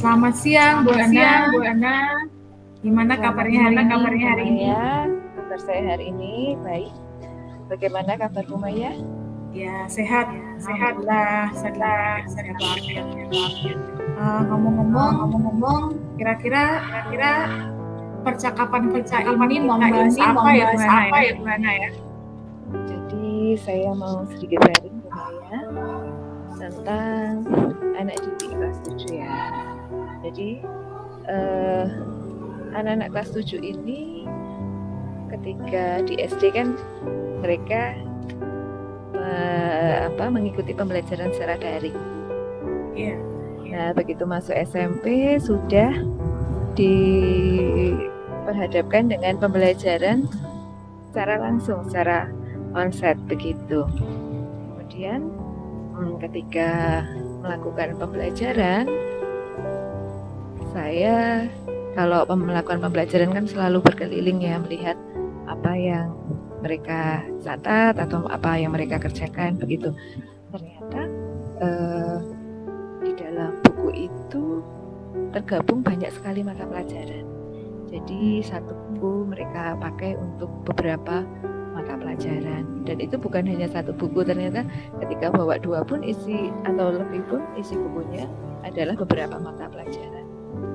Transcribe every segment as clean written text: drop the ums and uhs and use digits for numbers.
Selamat siang, Bu Ana. Gimana kabarnya hari ini? Ya, kabar saya hari ini baik. Bagaimana kabar Bu Maya? Ya, sehat. Alhamdulillah, sehat. Ngomong-ngomong, kira-kira percakapan kita ini membahas apa ya, Bu Ana ya? Jadi saya mau sedikit sharing Bu Maya tentang anak didik kelas 7 ya. Jadi anak-anak kelas 7 ini ketika di SD kan mereka mengikuti pembelajaran secara daring. Iya. Nah, begitu masuk SMP sudah diperhadapkan dengan pembelajaran secara langsung, secara onsite begitu. Kemudian ketika melakukan pembelajaran, saya kalau melakukan pembelajaran kan selalu berkeliling ya, melihat apa yang mereka catat atau apa yang mereka kerjakan begitu. Ternyata di dalam buku itu tergabung banyak sekali mata pelajaran. Jadi satu buku mereka pakai untuk beberapa mata pelajaran, dan itu bukan hanya satu buku, ternyata ketika bawa 2 pun isi atau lebih pun isi bukunya adalah beberapa mata pelajaran.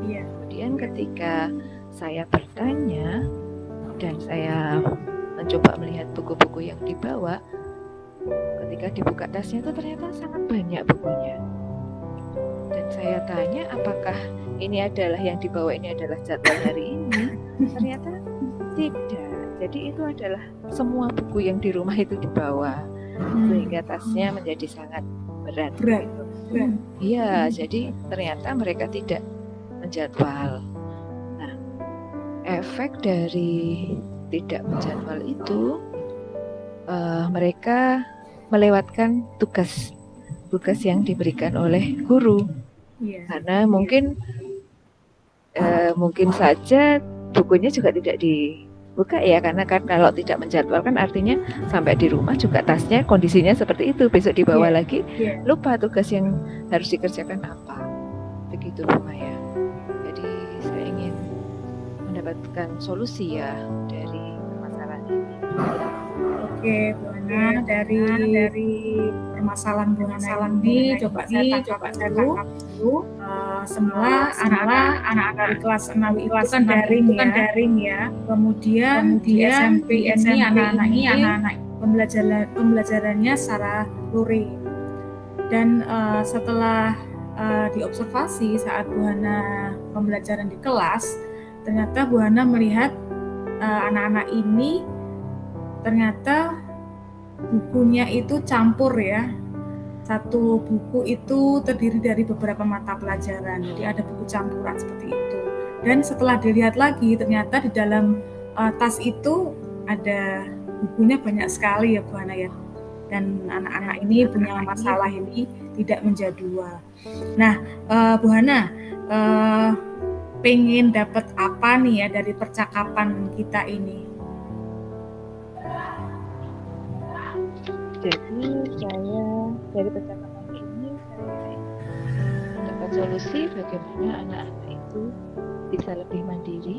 Iya. Kemudian ketika saya bertanya dan saya mencoba melihat buku-buku yang dibawa, ketika dibuka tasnya itu ternyata sangat banyak bukunya. Dan saya tanya apakah ini adalah yang dibawa ini adalah jadwal hari ini? Ternyata tidak. Jadi itu adalah semua buku yang di rumah itu dibawa, sehingga tasnya menjadi sangat berat. Iya, jadi ternyata mereka tidak menjadwal. Nah, efek dari tidak menjadwal itu, mereka melewatkan tugas yang diberikan oleh guru. Karena mungkin saja bukunya juga tidak dibuka ya, karena kan kalau tidak menjadwalkan artinya sampai di rumah juga tasnya kondisinya seperti itu, besok dibawa lagi lupa tugas yang harus dikerjakan apa. Begitu Bu Maya. Jadi saya ingin mendapatkan solusi ya dari permasalahan ini. Oke, Bu Ana, dari permasalahan Bu Ana ini coba saya tangkap dulu. Semula anak-anak dari kelas 6 itu kan daring ya. Kemudian di SMP ini anak-anak pembelajarannya secara luring. Dan setelah diobservasi saat Bu Hana pembelajaran di kelas, ternyata Bu Hana melihat anak-anak ini ternyata bukunya itu campur ya. Satu buku itu terdiri dari beberapa mata pelajaran, jadi ada buku campuran seperti itu. Dan setelah dilihat lagi, ternyata di dalam tas itu ada bukunya banyak sekali ya Bu Hana ya. Dan anak-anak ini punya masalah ini tidak menjadwal. Nah, Bu Hana, pengen dapat apa nih ya dari percakapan kita ini? Jadi saya dari percakapan ini saya mendapat solusi bagaimana anak-anak itu bisa lebih mandiri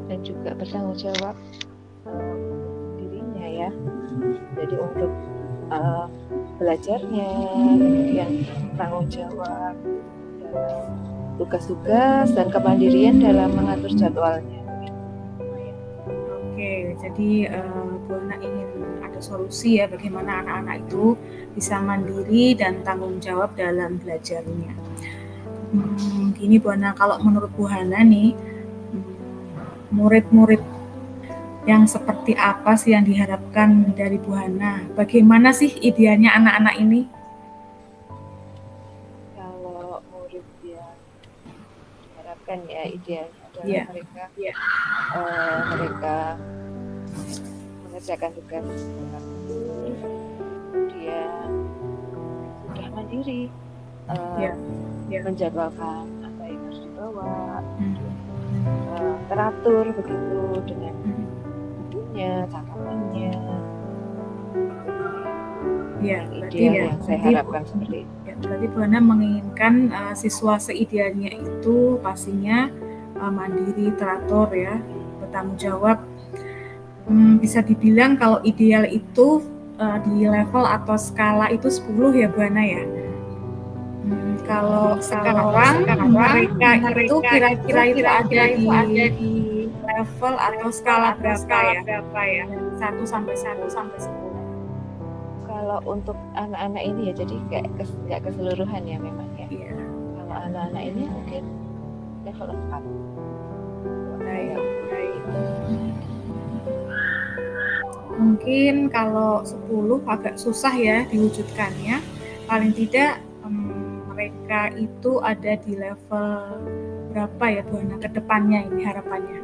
dan juga bertanggung jawab dirinya ya. Jadi untuk belajarnya, kemudian tanggung jawab dalam tugas-tugas dan kemandirian dalam mengatur jadwalnya. Oke, jadi Bu Hana ingin ada solusi ya bagaimana anak-anak itu bisa mandiri dan tanggung jawab dalam belajarnya. Gini Bu Hana, kalau menurut Bu Hana nih, murid-murid yang seperti apa sih yang diharapkan dari Bu Hana? Bagaimana sih idealnya anak-anak ini? Kalau murid yang diharapkan ya idealnya adalah mereka mengerjakan tugas dia sudah mandiri, menjadwalkan apa yang harus dibawa, teratur begitu dengan bukunya, catatannya. Ya, ideal yang saya harapkan seperti itu. Ya, berarti Bu Hana menginginkan siswa seidealnya itu pastinya mandiri, teratur ya, bertanggung jawab. Bisa dibilang kalau ideal itu di level atau skala itu 10 ya Bu Hana ya. Kalau sekarang mereka itu kira-kira itu ada di level atau skala berapa ya? 1 sampai 10. Kalau untuk anak-anak ini ya, jadi nggak keseluruhan ya memang ya. Iya. Kalau anak-anak ini mungkin level 4. Mungkin kalau 10 agak susah ya diwujudkannya. Paling tidak mereka itu ada di level berapa ya Bu Hana ke depannya ini harapannya?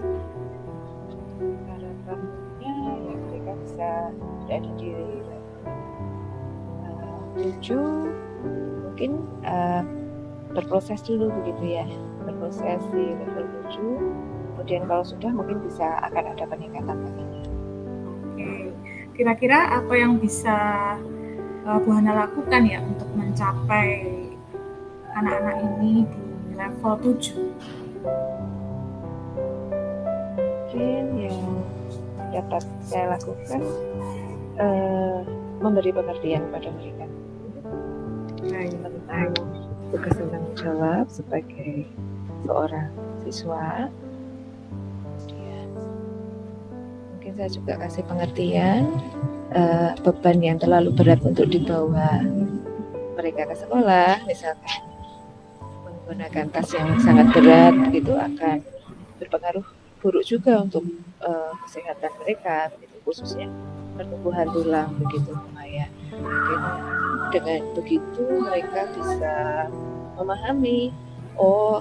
Harapannya ya mereka bisa berada di level 7, mungkin berproses dulu begitu ya, berproses di level 7, kemudian kalau sudah mungkin bisa akan ada peningkatan lagi. Oke, kira-kira apa yang bisa Bu Hana lakukan ya untuk mencapai anak-anak ini di level 7? Mungkin yang dapat saya lakukan memberi pengertian pada mereka tentang tugas dan tanggung jawab sebagai seorang siswa. Kemudian mungkin saya juga kasih pengertian beban yang terlalu berat untuk dibawa mereka ke sekolah, misalkan menggunakan tas yang sangat berat itu akan berpengaruh buruk juga untuk kesehatan mereka, begitu, khususnya pertumbuhan tulang begitu Maya. Mungkin dengan begitu mereka bisa memahami, oh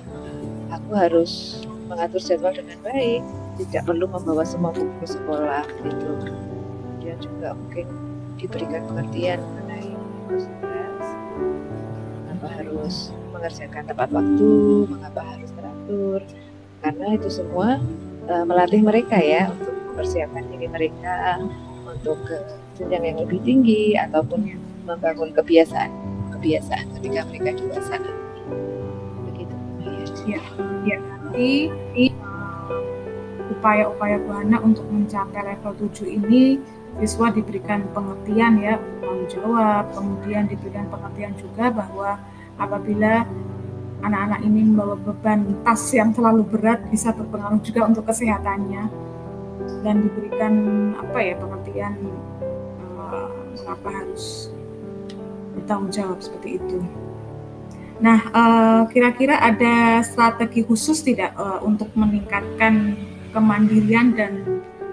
aku harus mengatur jadwal dengan baik, tidak perlu membawa semua buku ke sekolah gitu. Dia juga mungkin diberikan pengertian mengenai tugas, mengapa harus mengerjakan tepat waktu, mengapa harus teratur, karena itu semua melatih mereka ya untuk mempersiapkan diri mereka untuk ke jenjang yang lebih tinggi ataupun membangun kebiasaan ketika mereka dewasa. Begitu ya. Jadi upaya-upaya Bu Hana untuk mencapai level 7 ini siswa diberikan pengertian ya, tanggung jawab, kemudian diberikan pengertian juga bahwa apabila anak-anak ini membawa beban tas yang terlalu berat bisa berpengaruh juga untuk kesehatannya, dan diberikan pengertian mengapa harus bertanggung jawab seperti itu. Nah, kira-kira ada strategi khusus tidak untuk meningkatkan kemandirian dan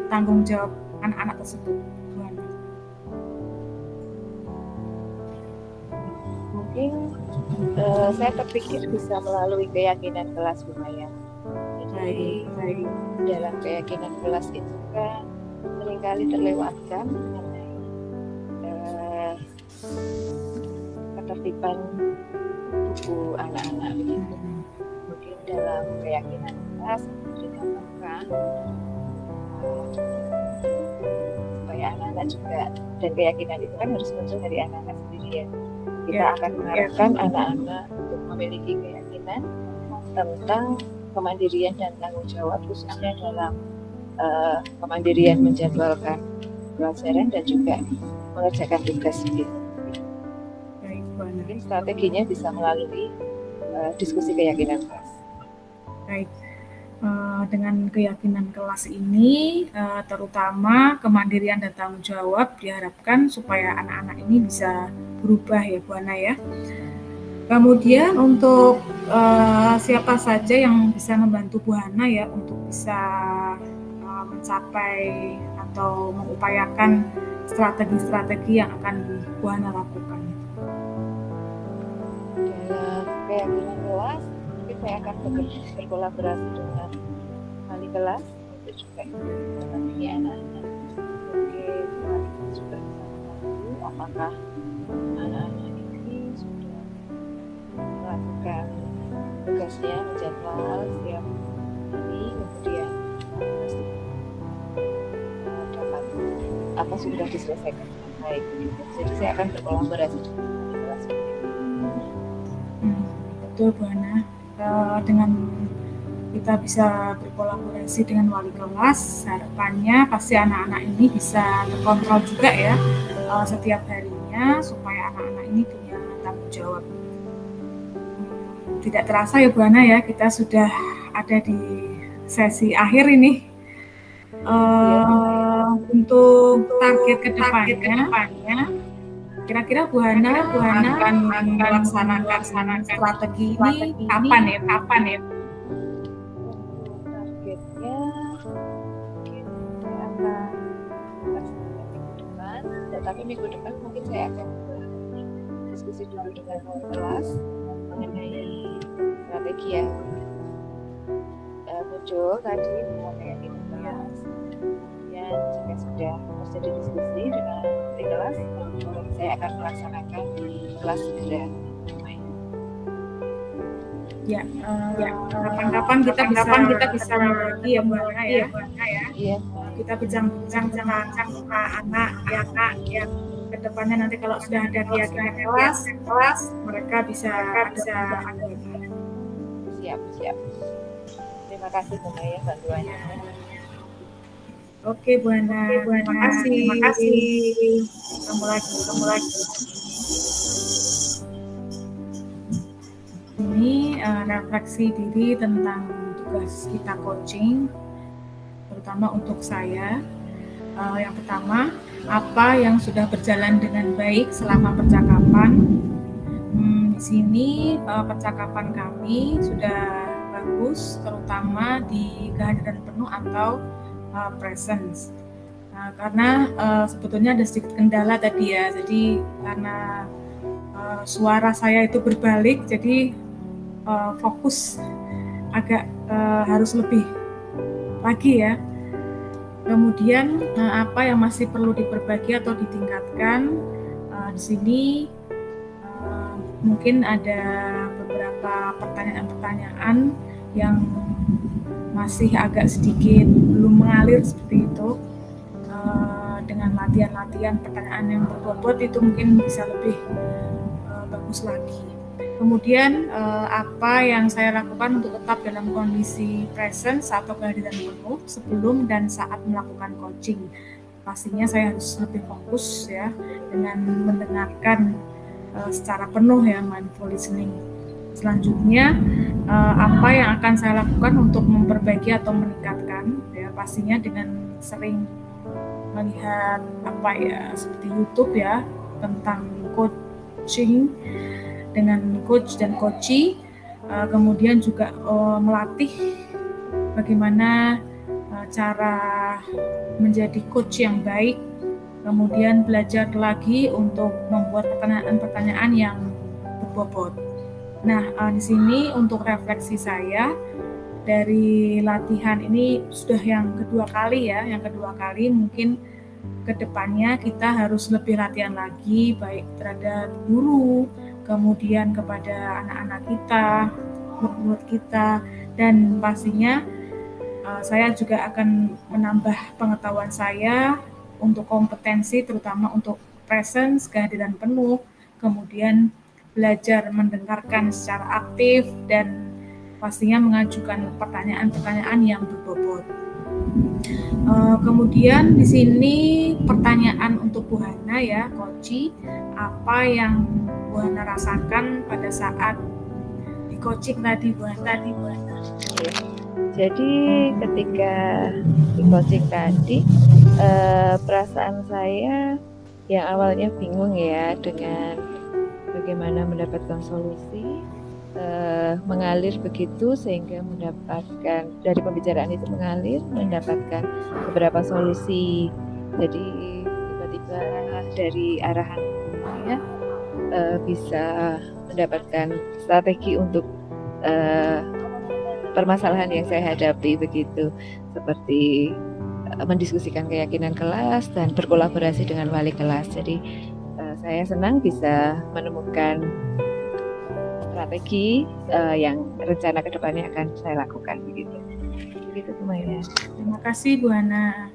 tanggung jawab anak-anak tersebut? Mungkin saya terpikir bisa melalui keyakinan kelas Bu Maya. Jadi dalam keyakinan kelas itu kan seringkali terlewatkan mengenai ketertiban buku anak-anak begitu. Mungkin dalam keyakinan kelas ditambahkan supaya anak-anak juga, dan keyakinan itu kan harus muncul dari anak-anak sendiri ya. Kita akan mengharapkan anak-anak untuk memiliki keyakinan tentang kemandirian dan tanggung jawab, khususnya dalam kemandirian menjadwalkan pelajaran dan juga mengerjakan tugas gitu. Mungkin strateginya bisa melalui diskusi keyakinan kelas. Baik, dengan keyakinan kelas ini terutama kemandirian dan tanggung jawab diharapkan supaya anak-anak ini bisa berubah ya Bu Hana ya. Kemudian untuk siapa saja yang bisa membantu Bu Hana ya untuk bisa mencapai atau mengupayakan strategi-strategi yang akan Bu Hana lakukan? Dalam keyakinan kelas, mungkin saya akan berkolaborasi dengan wali kelas untuk juga mendampingi anak-anak. Mungkin wali juga bisa membantu apakah anak-anak ini sudah melakukan tugasnya menjadwal setiap hari, kemudian dapat apa sudah diselesaikan dengan baik gitu. Jadi saya akan berkolaborasi dengan kelas. Betul Bu Hana. Dengan kita bisa berkolaborasi dengan wali kelas, harapannya pasti anak-anak ini bisa terkontrol juga ya setiap harinya supaya anak-anak ini punya tanggung jawab. Tidak terasa ya Bu Hana ya, kita sudah ada di sesi akhir ini. Untuk target kedepannya, kira-kira Bu Hana akan melaksanakan strategi ini kapan ya? Targetnya mungkin saya akan melaksanakan minggu depan, tetapi minggu depan mungkin saya akan diskusi dulu dengan kelas mengenai strategi yang muncul tadi mengenai kelas. Kemudian jika sudah terjadi diskusi dengan kelas, saya akan melaksanakan di kelas segera. Ya, kapan-kapan kita bisa berbagi ya Bu Hana ya. Iya. Kita bincang-bincang tentang anak yang kedepannya nanti kalau sudah ada keyakinan kelas, mereka bisa ada. Siap. Terima kasih Bu Maya bantuannya. Oke Bu Hana, terima kasih. Ketemu lagi. Ini refleksi diri tentang tugas kita coaching, terutama untuk saya. Yang pertama, apa yang sudah berjalan dengan baik selama percakapan. Di sini percakapan kami sudah bagus, terutama di kehadiran penuh atau presence. Karena sebetulnya ada sedikit kendala tadi ya, jadi karena suara saya itu berbalik, jadi fokus agak harus lebih lagi ya. Kemudian apa yang masih perlu diperbaiki atau ditingkatkan di sini mungkin ada beberapa pertanyaan-pertanyaan yang masih agak sedikit belum mengalir seperti itu. Dengan latihan-latihan pertanyaan yang berbobot itu mungkin bisa lebih bagus lagi. Kemudian apa yang saya lakukan untuk tetap dalam kondisi presence atau kehadiran penuh sebelum dan saat melakukan coaching. Pastinya saya harus lebih fokus ya dengan mendengarkan secara penuh ya, mindful listening. Selanjutnya apa yang akan saya lakukan untuk memperbaiki atau meningkatkan ya, pastinya dengan sering melihat apa ya seperti YouTube ya tentang coaching dengan coach dan coachee, kemudian juga melatih bagaimana cara menjadi coach yang baik, kemudian belajar lagi untuk membuat pertanyaan-pertanyaan yang berbobot. Nah, di sini untuk refleksi saya dari latihan ini sudah yang kedua kali ya, mungkin kedepannya kita harus lebih latihan lagi baik terhadap guru, kemudian kepada anak-anak kita, murid kita, dan pastinya saya juga akan menambah pengetahuan saya untuk kompetensi terutama untuk presence, kehadiran penuh, kemudian belajar mendengarkan secara aktif dan pastinya mengajukan pertanyaan-pertanyaan yang berbobot. Kemudian di sini pertanyaan untuk Bu Hana ya, coachee, apa yang Bu Hana rasakan pada saat di coaching tadi Bu Hana? Jadi ketika di coaching tadi perasaan saya yang awalnya bingung ya dengan bagaimana mendapatkan solusi, mengalir begitu sehingga mendapatkan dari pembicaraan itu mendapatkan beberapa solusi. Jadi tiba-tiba dari arahan saya bisa mendapatkan strategi untuk permasalahan yang saya hadapi begitu, seperti mendiskusikan keyakinan kelas dan berkolaborasi dengan wali kelas. Jadi saya senang bisa menemukan strategi yang rencana kedepannya akan saya lakukan begitu. Begitu semuanya. Terima kasih Bu Hana.